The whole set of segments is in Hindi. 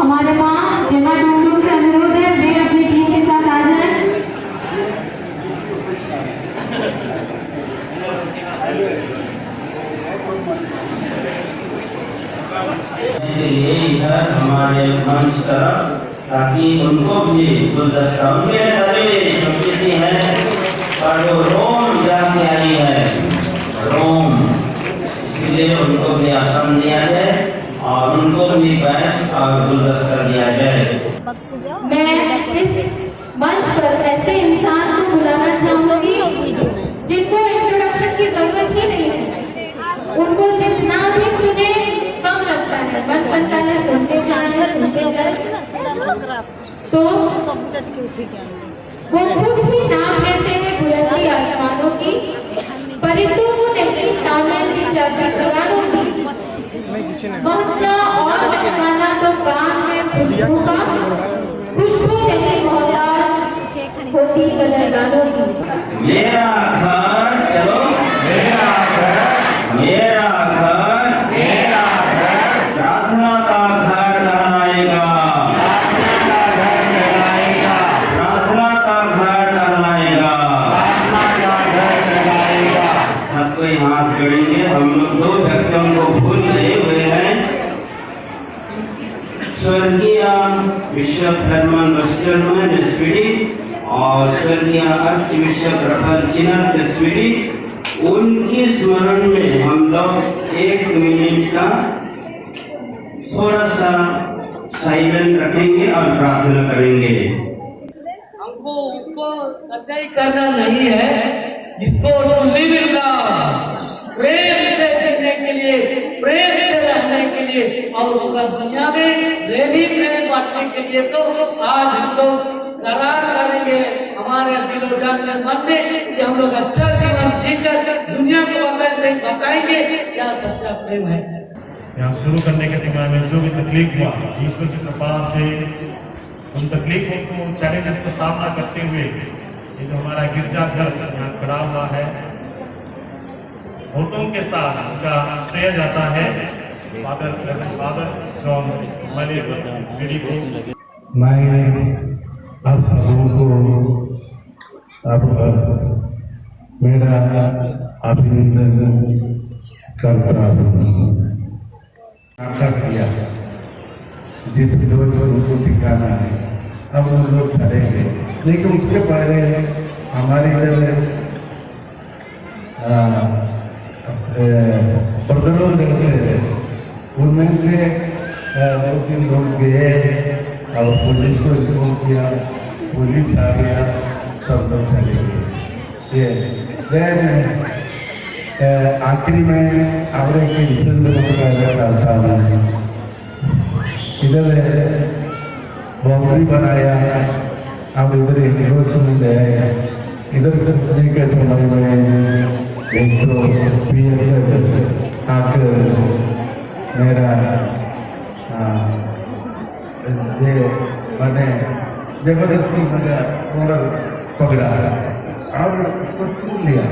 हमारे माँ जेमा टुंडू से अनुरोध है वे अपनी टीम के साथ आ जाएं। ये इधर हमारे मंच तरफ, ताकि उनको भी गुलदस्ता उनके छोटी सी है और वो रोम जाके आई है, रोम, इसलिए उनको भी आसन दिया जाए और उनको भी बैच और गुलदस्ता दिया जाए। मैं इस मंच पर ऐसे इंसान को बुलाना चाहूंगी जिनको इंट्रोडक्शन की जरूरत ही नहीं है, उनको जितना भी सुने कम लगता है। बचपन से तो वो खुद ही नाम लेते हैं बुलंदी आसमानों की, परंतु वो नहीं तामील की जाती कुरानों की। पहुंचना और महकाना तो काम है खुशबू का, खुशबू नहीं मोहताज होती कदरदानों की। मेरा घर, चलो मेरा घर, मेरा घर, मेरा घर प्रार्थना का घर कहलाएगा, प्रार्थना का घर कहलाएगा, सबको हाथ जोड़ेंगे। हम लोग दो व्यक्तियों को भूल गए हुए हैं, स्वर्गीय बिशप हरमन वेस्टरमैन एसपीडी और स्वर्गीय आर्च बिशप रफल चिनाब एसपीडी, उनकी स्मरण में हम लोग 1 मिनट का थोड़ा सा साइलेंट रखेंगे और प्रार्थना करेंगे। हमको उसको सच्चाई करना नहीं है, जिसको लिव इन लव, प्रेम से जीने के लिए, प्रेम से रहने के लिए और अगर दुनिया में रेडी प्रेम बांटने के लिए, तो आज हम लोग करार करेंगे हमारे दिलो जान में मन में कि हम लोग अच्छा जीवन जीकर दुनिया को बताएंगे क्या सच्चा प्रेम है। यहाँ शुरू करने के समय में जो भी तकलीफ हुआ, ईश्वर की कृपा से उन तकलीफों को, चैलेंजेस का सामना करते हुए ये जो हमारा गिरजाघर यहाँ खड़ा हुआ है, होतों के साथ उनका श्रेय जाता है फादर जॉन मलिक को। मैं आप सबों को अब मेरा अभिनंदन करता हूँ। अच्छा किया, जिस रोज उनको ठिकाना है, अब उन लोग चलेंगे, लेकिन उसके पहले हमारे इधर बर्तनों रहते हैं, उनमें से 2-3 लोग गए और पुलिस को इन्फॉर्म किया, पुलिस आ गया, सब लोग चले गए। आखिरी में और एक इंसिडेंट डालता हूँ। इधर बाउंड्री बनाया, अब इधर एनक्रोचमेंट है, इधर के समय में एक तो PF आकर मेरा ये मैंने जबरदस्ती मेरा कॉलर पकड़ा और उसको छू लिया।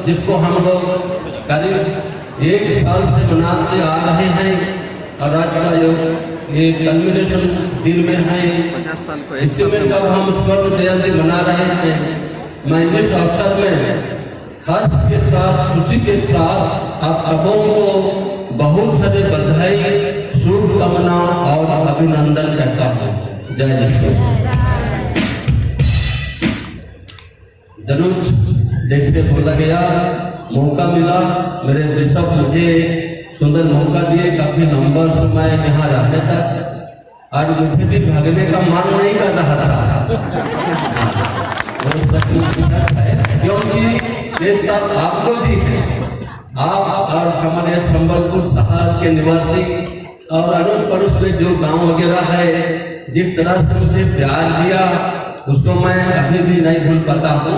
जिसको हम लोग करीब 1 साल से मनाते आ रहे हैं और आज का ये कल्मिनेशन दिन में है। इसी में जब हम स्वर्ण जयंती मना रहे हैं, मैं इस अवसर में हर्ष के साथ, खुशी के साथ आप सबों को बहुत सारे बधाई, शुभकामना और अभिनंदन कहता हूँ। जय श्री धनुष जैसे बोला गया, मौका मिला, मेरे बिशप मुझे सुंदर मौका दिए। काफी लंबा समय यहाँ रहने तक और मुझे भी भागने का मन नहीं कर रहा था। वो सच है क्योंकि ये सब आप लोग ही हैं। आप और हमारे संबलपुर शहर के निवासी और अड़ोस पड़ोस में जो गांव वगैरह है, जिस तरह से मुझे प्यार दिया उसको मैं अभी भी नहीं भूल पाता हूँ।